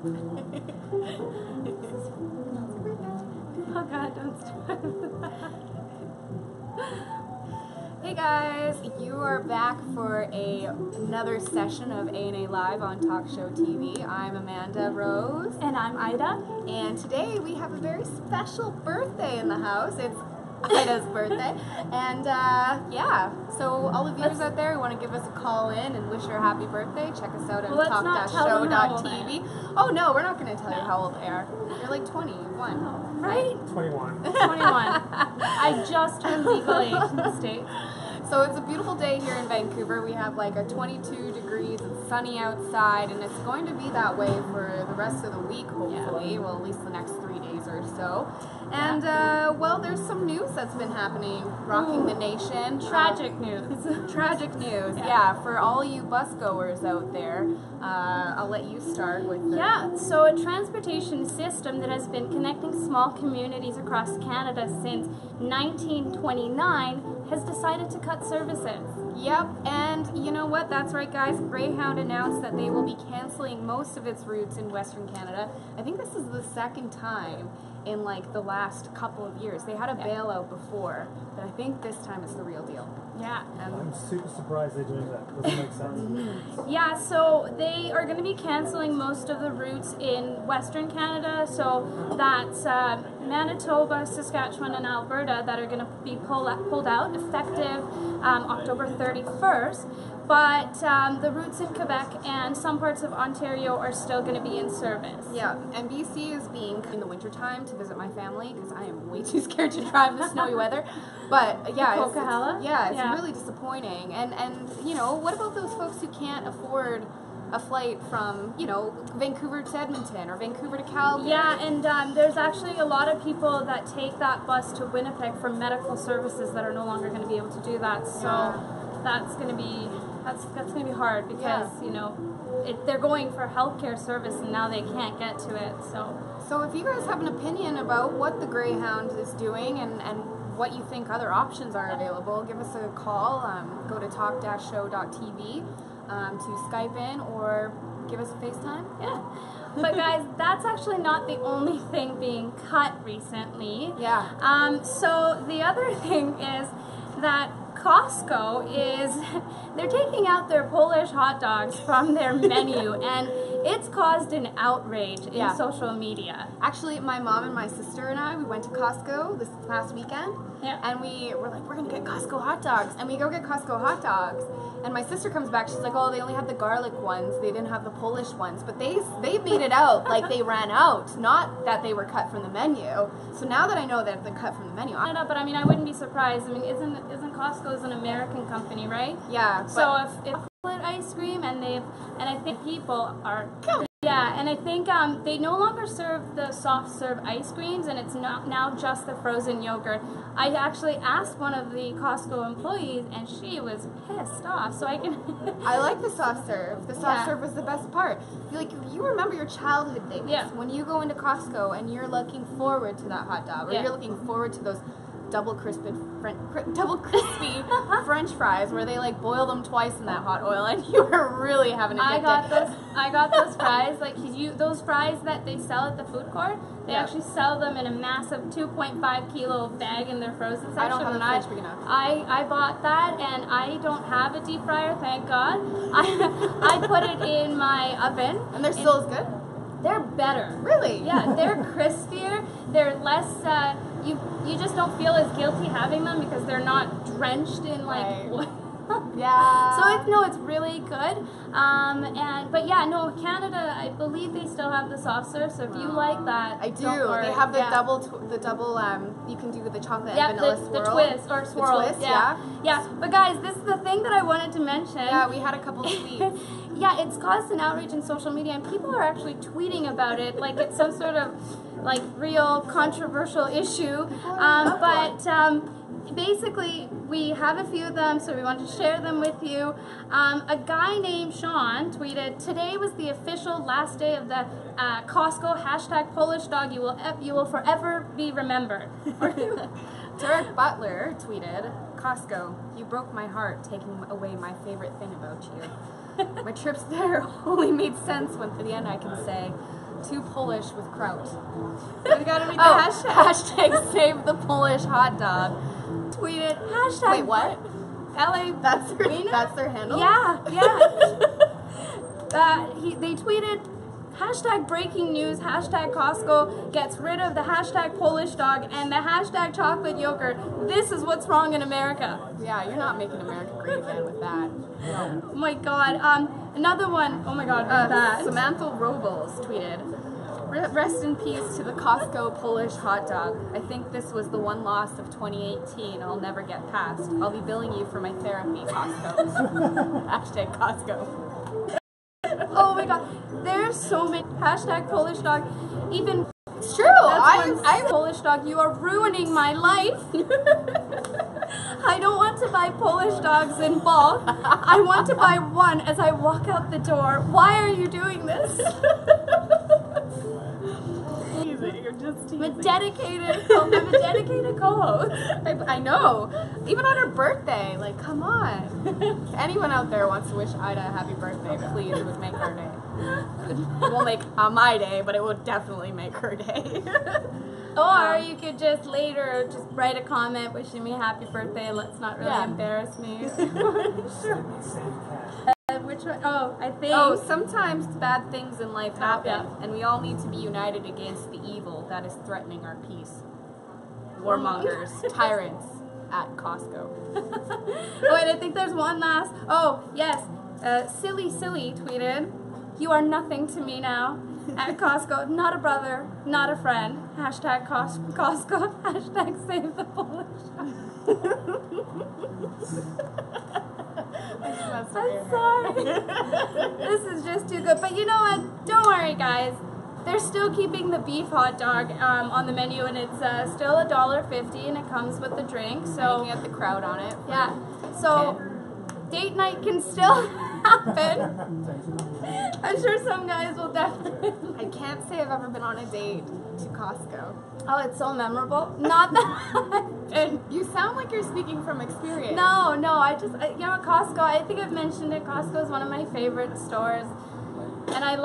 Oh God, don't start. Hey guys, you are back for another session of A&A Live on Talk Show TV. I'm Amanda Rose. And I'm Ida. And today we have a very special birthday in the house. It's Ida's birthday. And yeah, so all the viewers out there who want to give us a call in and wish her a happy birthday, check us out on talk-show.tv. Oh no, we're not going to tell you how old they are. You're like 21. Right? 21. 21. I just turned legal age in the States. So it's a beautiful day here in Vancouver. We have like a 22 degrees, it's sunny outside, and it's going to be that way for the rest of the week, hopefully. Yeah. Well, at least the next 3 days or so. And, well, there's some news that's been happening, rocking the nation. Tragic news. Tragic news, yeah. For all you bus goers out there, I'll let you start with the... Yeah, so a transportation system that has been connecting small communities across Canada since 1929 has decided to cut services. Yep, and you know what? That's right, guys. Greyhound announced that they will be canceling most of its routes in Western Canada. I think this is the second time in like the last couple of years. They had a bailout before, but I think this time it's the real deal. Yeah. I'm super surprised they're doing that. Doesn't make sense. Yeah, so they are going to be canceling most of the routes in Western Canada, so that's Manitoba, Saskatchewan, and Alberta that are going to be pulled out effective October 31st. But the routes in Quebec and some parts of Ontario are still going to be in service. Yeah, and BC is being in the wintertime to visit my family because I am way too scared to drive in the snowy weather. But yeah, it's really disappointing. And you know, what about those folks who can't afford a flight from, you know, Vancouver to Edmonton or Vancouver to Calgary? Yeah, and there's actually a lot of people that take that bus to Winnipeg for medical services that are no longer going to be able to do that. So that's going to be hard because you know they're going for healthcare service and now they can't get to it. So if you guys have an opinion about what the Greyhound is doing and what you think other options are available, give us a call. Go to talk-show.tv to Skype in or give us a FaceTime. Yeah. But guys, that's actually not the only thing being cut recently. Yeah. So the other thing is that Costco they're taking out their Polish hot dogs from their menu, and it's caused an outrage in social media. Actually, my mom and my sister and I, we went to Costco this past weekend, and we were like, we're going to get Costco hot dogs, and we go get Costco hot dogs, and my sister comes back, she's like, oh, they only had the garlic ones, they didn't have the Polish ones, but they made it out like they ran out, not that they were cut from the menu. So now that I know that they're cut from the menu, but I mean, I wouldn't be surprised. I mean, isn't Costco's an American company, right? Yeah. So if ice cream and I think people are and I think they no longer serve the soft serve ice creams, and it's now just the frozen yogurt. I actually asked one of the Costco employees, and she was pissed off. So I like the soft serve. The soft serve was the best part. You remember your childhood days when you go into Costco and you're looking forward to that hot dog, or you're looking forward to those double crispy French fries where they like boil them twice in that hot oil, and you were really having a good day. I got those fries, like those fries that they sell at the food court. They actually sell them in a massive 2.5 kilo bag in their frozen section. I don't have a fridge big enough. I bought that, and I don't have a deep fryer, thank God. I put it in my oven. And they're still as good? They're better. Really? Yeah, they're crispier. They're less. You just don't feel as guilty having them because they're not drenched in like oil. Yeah. So it's really good. Canada, I believe they still have the soft serve. So if you like that, I do. Don't worry. They have the double. You can do the chocolate and vanilla swirl. The twist or swirl. The twist, yeah. But guys, this is the thing that I wanted to mention. Yeah, we had a couple of sweets. Yeah, it's caused an outrage in social media, and people are actually tweeting about it like it's some sort of like real controversial issue. Basically, we have a few of them, so we want to share them with you. A guy named Sean tweeted, "Today was the official last day of the Costco #Polish dog. You will forever be remembered." Derek Butler tweeted, "Costco, you broke my heart, taking away my favorite thing about you. My trips there only made sense when, for the end, I can say, too Polish with kraut. We gotta read the hashtag. Hashtag save the Polish hot dog. Tweeted hashtag. Wait, what? LA. That's their handle? Yeah. They tweeted hashtag breaking news, hashtag Costco gets rid of the hashtag Polish dog and the hashtag chocolate yogurt. This is what's wrong in America. Yeah, you're not making America great again with that. Oh my god. Another one. Oh my god, what's that? Samantha Robles tweeted, rest in peace to the Costco Polish hot dog. I think this was the one loss of 2018 I'll never get past. I'll be billing you for my therapy, Costco. Hashtag Costco. Oh my god, there's so many hashtag Polish dog. Even it's true. I'm Polish dog. You are ruining my life. I don't want to buy Polish dogs in bulk. I want to buy one as I walk out the door. Why are you doing this? You're just teasing. I'm a dedicated co-host. I know. Even on her birthday, like, come on. If anyone out there wants to wish Ida a happy birthday, please, it would make her day. It won't make my day, but it will definitely make her day. Or you could just later just write a comment wishing me happy birthday. Let's not really embarrass me. Which one? Oh, I think. Oh, sometimes bad things in life happen, and we all need to be united against the evil that is threatening our peace. Warmongers, tyrants at Costco. Wait, I think there's one last. Oh, yes. Silly tweeted, "You are nothing to me now." At Costco, not a brother, not a friend. Hashtag Costco. Hashtag save the Polish. I'm sorry. This is just too good. But you know what? Don't worry, guys. They're still keeping the beef hot dog on the menu, and it's still $1.50, and it comes with the drink. So you can get the crowd on it. Yeah. So date night can still happen. I'm sure some guys will definitely. I can't say I've ever been on a date to Costco. Oh, it's so memorable. Not that. You sound like you're speaking from experience. No. You know, Costco. I think I've mentioned it. Costco is one of my favorite stores, and I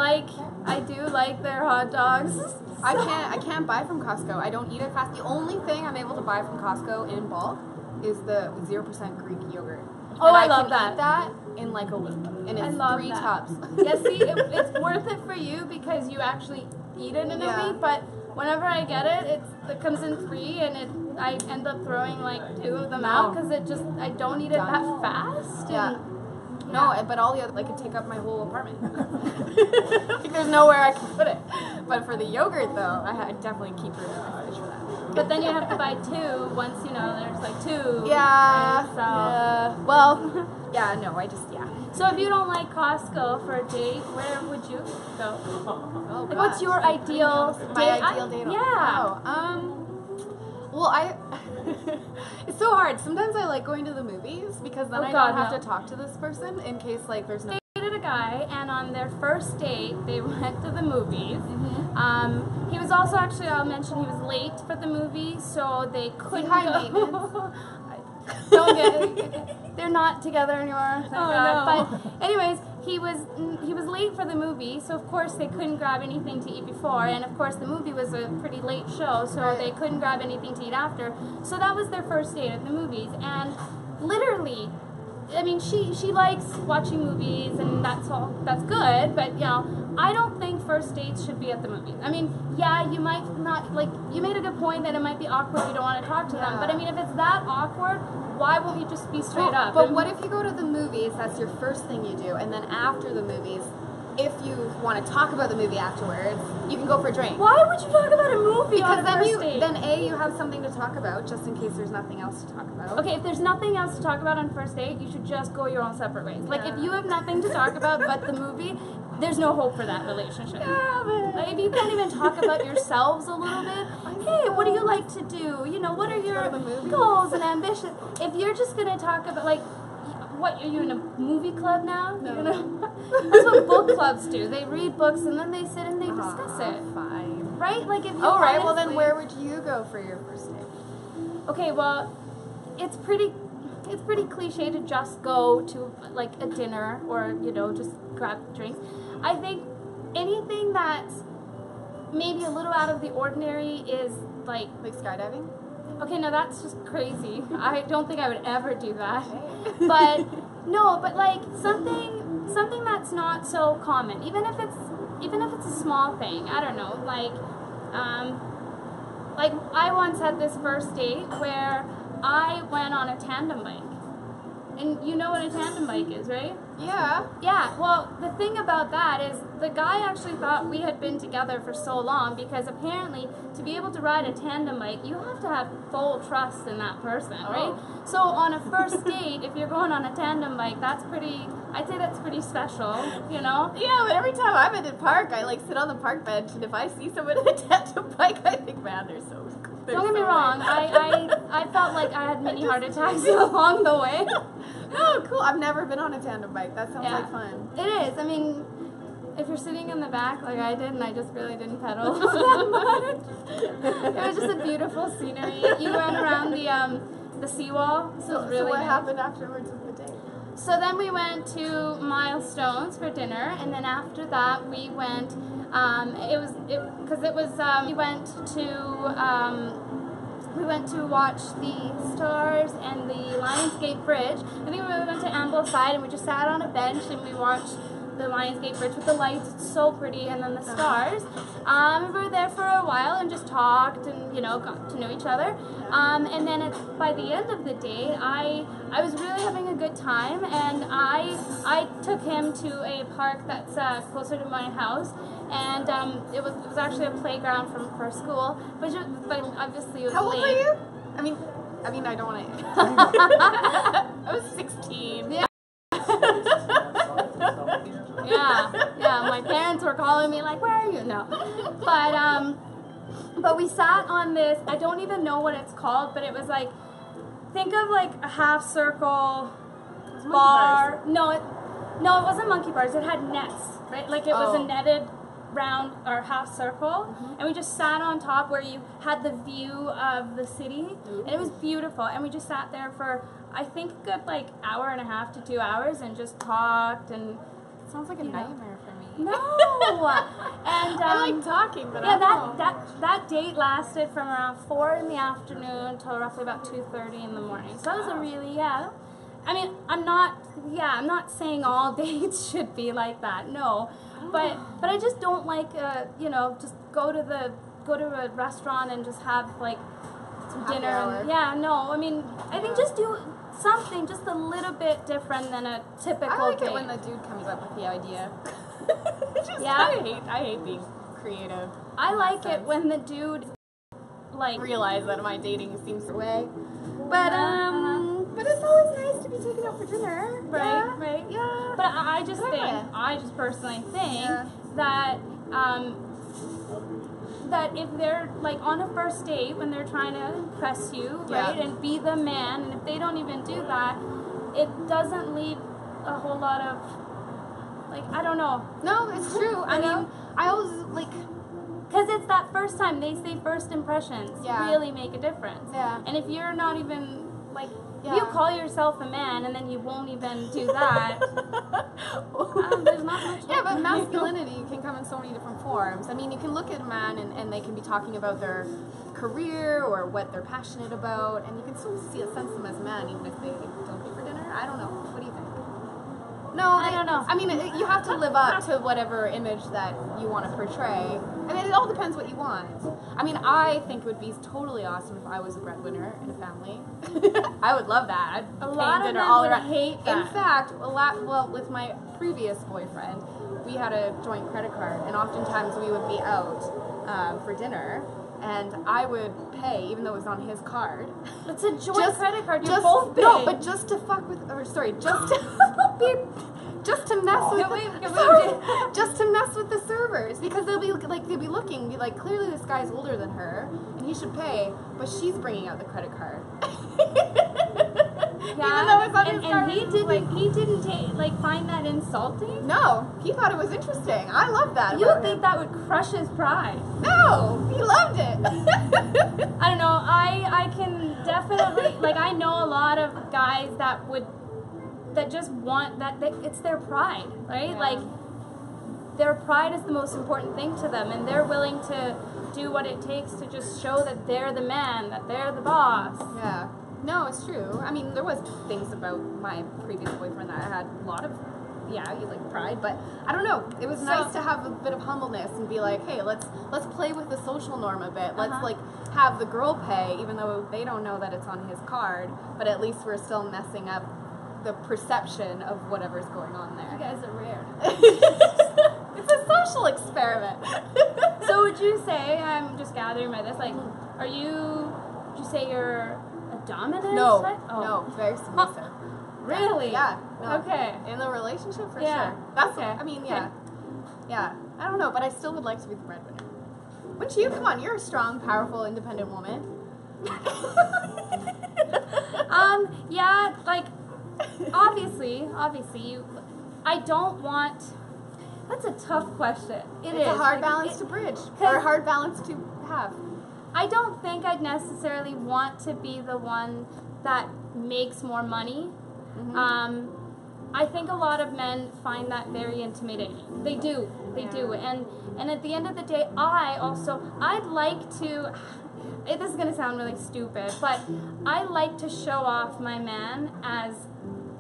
do like their hot dogs. I can't buy from Costco. I don't eat it fast. The only thing I'm able to buy from Costco in bulk is the 0% Greek yogurt. Oh, and I love can that. eat that in like a week, and it's 3 tubs. Yeah, see, it's worth it for you because you actually eat it in a week. But whenever I get it, it comes in 3, and I end up throwing like 2 of them out because I don't eat it that fast. Yeah. No, but all the other, like, could take up my whole apartment. Like, there's nowhere I can put it. But for the yogurt, though, I definitely keep room in my fridge for that. But then you have to buy 2 once, you know, there's like 2. Yeah. Right? So. Yeah. Well, So if you don't like Costco for a date, where would you go? Oh, like, what's your ideal date? My ideal date? Yeah. Well, it's so hard. Sometimes I like going to the movies because then I don't have to talk to this person in case like there's no. I dated a guy, and on their first date, they went to the movies. Mm-hmm. He was also actually, I'll mention, he was late for the movie, so they couldn't go. Don't get. They're not together anymore. Thank God. No. But anyways, he was late for the movie, so of course they couldn't grab anything to eat before, and of course the movie was a pretty late show, so they couldn't grab anything to eat after. So that was their first date at the movies, and literally, I mean, she likes watching movies, and that's good, but you know, I don't think first dates should be at the movies. I mean, yeah, you might not, like, you made a good point that it might be awkward, you don't want to talk to them, but I mean, if it's that awkward, why won't you just be straight up? But what if you go to the movies, that's your first thing you do, and then after the movies, if you want to talk about the movie afterwards, you can go for a drink. Why would you talk about a movie because on a first date? Then you have something to talk about, just in case there's nothing else to talk about. Okay, if there's nothing else to talk about on first date, you should just go your own separate ways. Like, if you have nothing to talk about but the movie, there's no hope for that relationship. Yeah, but like, if you can't even talk about yourselves a little bit, hey, what do you like to do? You know, what are your goals and ambitions? If you're just going to talk about, like, what, are you in a movie club now? No. You know? That's what book clubs do. They read books and then they sit and they discuss it. Fine. Right? Like, if you right, well then where would you go for your first date? Okay, well, it's pretty cliche to just go to, like, a dinner or, you know, just grab drinks. I think anything that's maybe a little out of the ordinary is like skydiving. Okay, no, that's just crazy. I don't think I would ever do that. But no, but like something that's not so common, even if it's a small thing. I don't know, like I once had this first date where I went on a tandem bike. And you know what a tandem bike is, right? Yeah. Yeah, well, the thing about that is the guy actually thought we had been together for so long because apparently to be able to ride a tandem bike, you have to have full trust in that person, right? So on a first date, if you're going on a tandem bike, I'd say that's pretty special, you know? Yeah, but every time I'm at the park, I like sit on the park bench, and if I see someone in a tandem bike, I think, man, they're so cool. Don't get me wrong, I felt like I had many heart attacks along the way. Oh, cool. I've never been on a tandem bike. That sounds like fun. It is. I mean, if you're sitting in the back like I did and I just really didn't pedal that much, it was just a beautiful scenery. You went around the seawall, so it was really So what nice. happened afterwards with the date? So then we went to Milestones for dinner, and then after that we went, we went to watch the stars and the Lionsgate Bridge. I think we really went to Ambleside and we just sat on a bench and we watched the Lionsgate Bridge with the lights. It's so pretty, and then the stars. We were there for a while and just talked and, you know, got to know each other. And then by the end of the day, I was really having a good time, and I took him to a park that's closer to my house, and it was actually a playground for school, but obviously it was How old late. were you? I mean, I don't want to. I was 16. Yeah. Yeah, my parents were calling me like, where are you? No. But we sat on this, I don't even know what it's called, but it was like, think of like a half circle bar. No, it wasn't monkey bars, it had nets, right? Like it was a netted round or half circle, and we just sat on top where you had the view of the city, and it was beautiful, and we just sat there for, I think, a good like hour and a half to 2 hours and just talked. And sounds like a nightmare for me. No. And I like talking, but that date lasted from around 4 in the afternoon till roughly about 2:30 in the morning. So that was a really, I mean, I'm not saying all dates should be like that. No. But I just don't like just go to a restaurant and just have like some dinner and I mean, I think just do something just a little bit different than a typical I like date. it when the dude comes up with the idea. I hate being creative. I like it when the dude like realize that my dating seems the way. But it's always nice to be taken out for dinner. Right. Yeah. But I just personally think that that if they're like on a first date when they're trying to impress you, right, and be the man, and if they don't even do that, it doesn't leave a whole lot of like, I don't know. No, it's true. I mean, I always like, because it's that first time, they say first impressions really make a difference. Yeah. And if you're not even like, if you call yourself a man and then you won't even do that, there's not much. Yeah, but masculinity can come in so many different forms. I mean, you can look at a man and they can be talking about their career or what they're passionate about, and you can still sense them as a man even if they don't pay for dinner. I don't know. What do you think? No, I don't know. I mean, you have to live up to whatever image that you want to portray. I mean, it all depends what you want. I mean, I think it would be totally awesome if I was a breadwinner in a family. I would love that. A lot of dinner them all would around. hate that. In fact, with my previous boyfriend, we had a joint credit card, and oftentimes we would be out for dinner, and I would pay, even though it was on his card. It's a joint credit card. You both pay. No, but just to fuck with, or sorry, just to just to mess with, just to mess with the servers, because they'll be looking, be like, clearly this guy's older than her, and he should pay, but she's bringing out the credit card. Even though it's on his card. And he didn't find that insulting? No, he thought it was interesting. I love that. You would think that would crush his pride. No, he loved it. I don't know. I can definitely, I know a lot of guys that just want that, it's their pride, right? Yeah. their pride is the most important thing to them, and they're willing to do what it takes to just show that they're the man, that they're the boss. Yeah. No, it's true. I mean, there was things about my previous boyfriend that I had a lot of, pride, but I don't know. It was nice to have a bit of humbleness and be like, hey, let's play with the social norm a bit. Let's have the girl pay, even though they don't know that it's on his card, but at least we're still messing up the perception of whatever's going on there. You guys are weird. It's a social experiment. So would you say, I'm just gathering by this, like, would you say you're a dominant type? Oh. No, very submissive. Really? Yeah. No. Okay. In the relationship, for Yeah. sure. That's Okay. I mean, yeah. Yeah. I don't know, but I still would like to be the breadwinner. Wouldn't you? Come on, you're a strong, powerful, independent woman. Yeah, like, obviously, I don't want, that's a tough question. It's a hard balance to bridge, or a hard balance to have. I don't think I'd necessarily want to be the one that makes more money. Mm-hmm. I think a lot of men find that very intimidating. They do. And at the end of the day, I'd like to, this is going to sound really stupid, but I like to show off my man as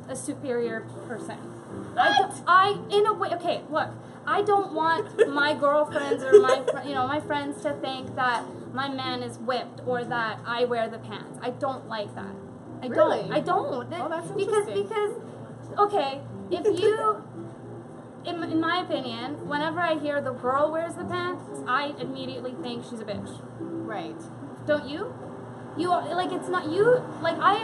a superior person. In a way, okay, look, I don't want my girlfriends or my friends to think that my man is whipped or that I wear the pants. I don't like that. I don't. Oh, that's interesting. Because, okay, if you, in my opinion, whenever I hear the girl wears the pants, I immediately think she's a bitch. Right. Don't you? You, like, it's not, you, like, I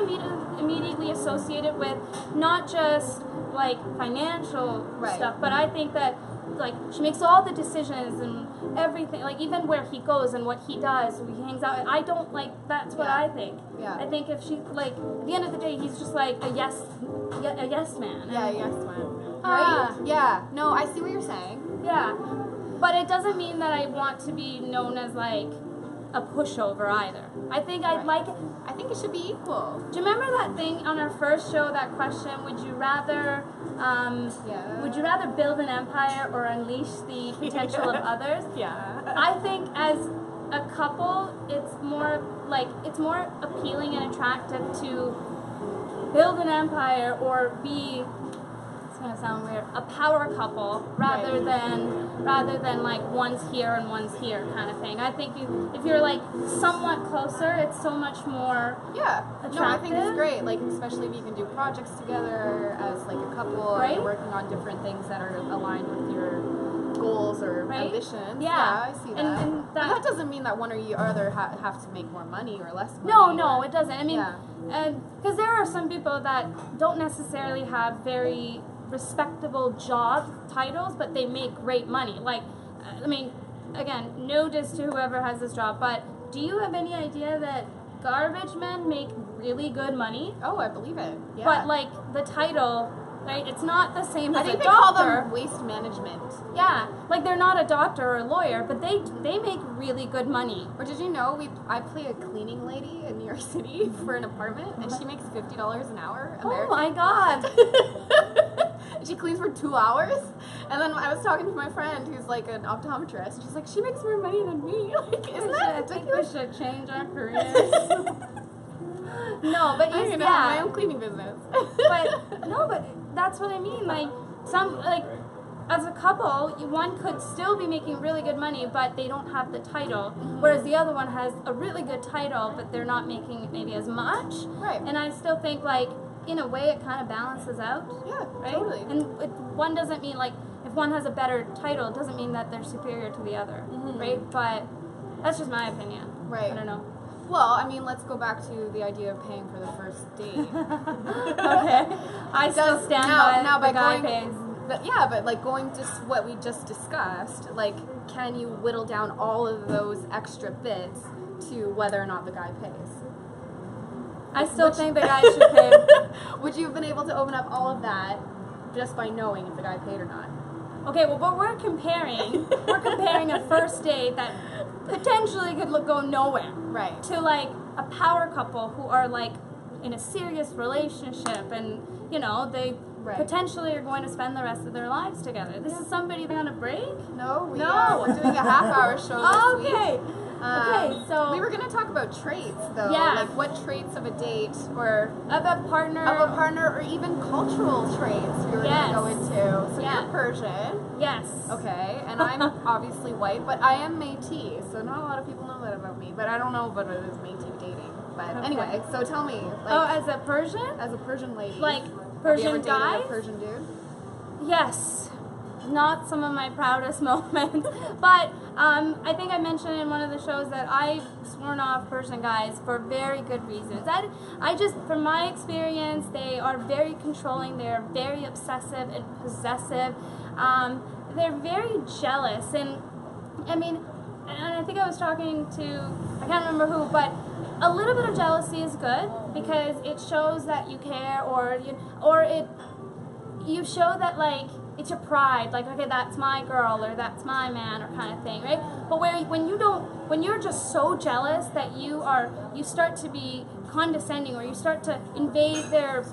immediately associate it with not just, like, financial stuff, but I think that, like, she makes all the decisions and everything, like, even where he goes and what he does, he hangs out, I don't, like, that's what I think. Yeah. I think if she, like, at the end of the day, he's just, like, a yes man. Yeah, a yes man. Right? Yeah. No, I see what you're saying. Yeah. But it doesn't mean that I want to be known as, like, a pushover either. I think I'd like it. I think it should be equal. Do you remember that thing on our first show, that question, would you rather build an empire or unleash the potential of others? Yeah. I think as a couple, it's more appealing and attractive to build an empire or be, it's gonna sound weird, a power couple rather than like one's here and one's here kind of thing. I think if you're like somewhat closer, it's so much more attractive. No, I think it's great. Like, especially if you can do projects together as like a couple, and you're working on different things that are aligned with your goals or ambitions. Yeah, I see that. And that doesn't mean that one or the other have to make more money or less money. No, it doesn't. I mean, because there are some people that don't necessarily have very respectable job titles, but they make great money. Like, I mean, again, no diss to whoever has this job, but do you have any idea that garbage men make really good money? Oh, I believe it. Yeah. But like the title, right? It's not the same as a doctor. I think they call them waste management. Yeah, like they're not a doctor or a lawyer, but they make really good money. Or did you know I play a cleaning lady in New York City for an apartment, and she makes $50 an hour. American. Oh my god. She cleans for 2 hours, and then I was talking to my friend who's like an optometrist. She's like, she makes more money than me. Like, isn't that ridiculous? I think we should change our careers. No, but I'm gonna have my own cleaning business. but that's what I mean. Like as a couple, one could still be making really good money, but they don't have the title. Whereas the other one has a really good title, but they're not making maybe as much. Right. And I still think like, in a way, it kind of balances out. Yeah, right? Totally. And one doesn't mean, like, if one has a better title, it doesn't mean that they're superior to the other, right? But that's just my opinion. Right. I don't know. Well, I mean, let's go back to the idea of paying for the first date. Okay. I still stand by the guy pays. But yeah, but like going to what we just discussed, like, can you whittle down all of those extra bits to whether or not the guy pays? I still think the guy should pay. Would you have been able to open up all of that just by knowing if the guy paid or not? Okay, well, but we're comparing a first date that potentially could go nowhere. Right. To like a power couple who are like in a serious relationship, and you know, potentially are going to spend the rest of their lives together. This is somebody on a break? No, we're doing a half-hour show this week. Okay. Okay, so we were going to talk about traits, though. Yeah. Like what traits of a date or of a partner, or even cultural traits we were going to go into. So you're Persian. Yes. Okay, and I'm obviously white, but I am Métis, so not a lot of people know that about me. But I don't know about it as Métis dating. But anyway, so tell me. Like, as a Persian? As a Persian lady. Like Have Persian you ever dated guy? a Persian dude? Yes. Not some of my proudest moments, but I think I mentioned in one of the shows that I've sworn off Persian guys for very good reasons. I just, from my experience, they are very controlling, they are very obsessive and possessive, they're very jealous, and I mean, and I think I was talking to, I can't remember who, but a little bit of jealousy is good because it shows that you care, or you show that, like, it's your pride, like, okay, that's my girl or that's my man, or kind of thing, right? But when you're just so jealous that you start to be condescending, or you start to invade their,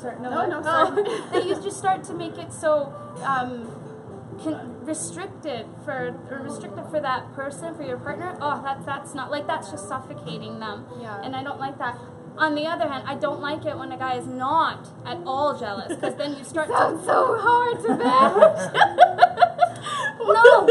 sorry, that you just start to make it so restricted for that person, for your partner. Oh, that's not, like, that's just suffocating them. Yeah. And I don't like that. On the other hand, I don't like it when a guy is not at all jealous, because then you start Sounds so hard to manage. No,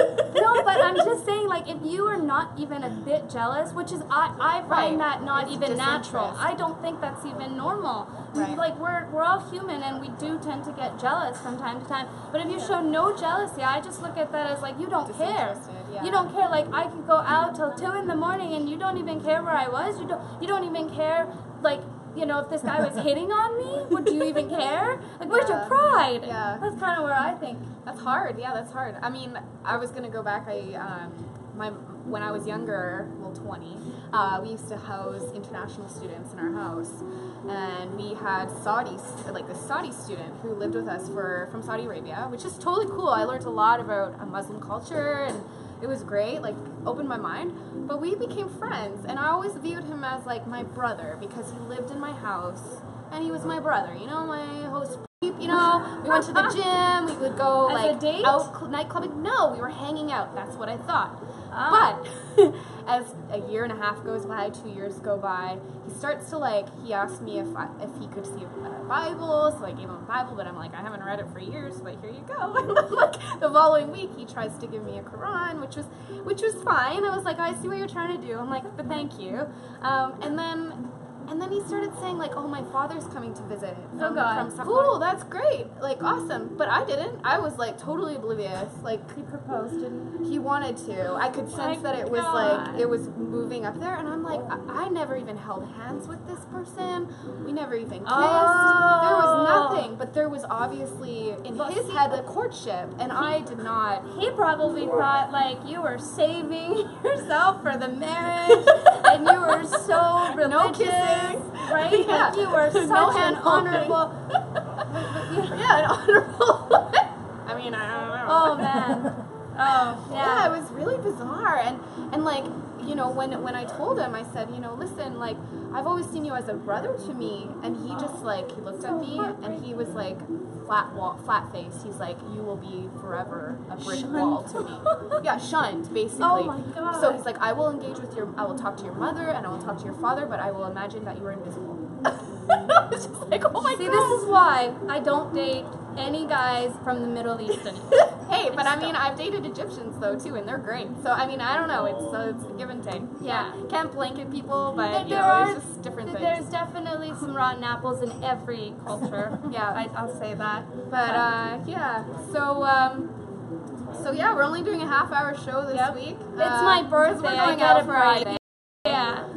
but I'm just saying, like, if you are not even a bit jealous, which is, I find that not even natural. I don't think that's even normal. Right. Like, we're all human, and we do tend to get jealous from time to time. But if you show no jealousy, I just look at that as, like, you don't care. Yeah. You don't care. Like, I could go out till 2 in the morning, and you don't even care where I was. You don't even care, like, you know, if this guy was hitting on me, would you even care? Like, where's your pride? Yeah. That's kind of where I think. That's hard. Yeah, that's hard. I mean, I was going to go back. When I was younger, well, 20, we used to house international students in our house. And we had this Saudi student who lived with us from Saudi Arabia, which is totally cool. I learned a lot about Muslim culture, and it was great, like, opened my mind. But we became friends, and I always viewed him as, like, my brother, because he lived in my house, and he was my brother, you know, my host, you know. We went to the gym, we would go, like, out night clubbing. No, we were hanging out, that's what I thought. But as a year and a half goes by, 2 years go by, he starts to, like, he asked me if he could see a Bible, so I gave him a Bible, but I'm like, I haven't read it for years, but here you go. And then, like, the following week, he tries to give me a Quran, which was fine. I was like, I see what you're trying to do. I'm like, but thank you. And then he started saying, like, oh, my father's coming to visit from cool, that's great, like, awesome. But I didn't. I was, like, totally oblivious. Like, he proposed, didn't he? He wanted to. I could sense that it was, like, it was moving up there. And I'm like, I never even held hands with this person. We never even kissed. There was nothing. But there was obviously, in his head, a courtship. And I did not. He probably thought, like, you were saving yourself for the marriage. And you were so religious. No kissing. Right? Yeah. Like, you were such an honorable. Yeah, an honorable. I mean, I don't know. Oh, man. Oh, yeah. Yeah, it was really bizarre. And like, you know, when I told him, I said, you know, listen, like, I've always seen you as a brother to me. And he just, like, he looked at me and he was like, flat face. He's like, you will be forever a brick wall to me. Yeah, shunned, basically. Oh my God. So he's like, I will talk to your mother and I will talk to your father, but I will imagine that you are invisible. I was just like, oh my God. See, this is why I don't date any guys from the Middle East anymore. Hey, but I mean, I've dated Egyptians though too, and they're great. So I mean, I don't know. It's a give and take. Yeah, can't blanket people, but you know, there's just different things. There's definitely some rotten apples in every culture. Yeah, I'll say that. But yeah, so yeah, we're only doing a half-hour show this week. It's my birthday. We're going out Friday. Yeah.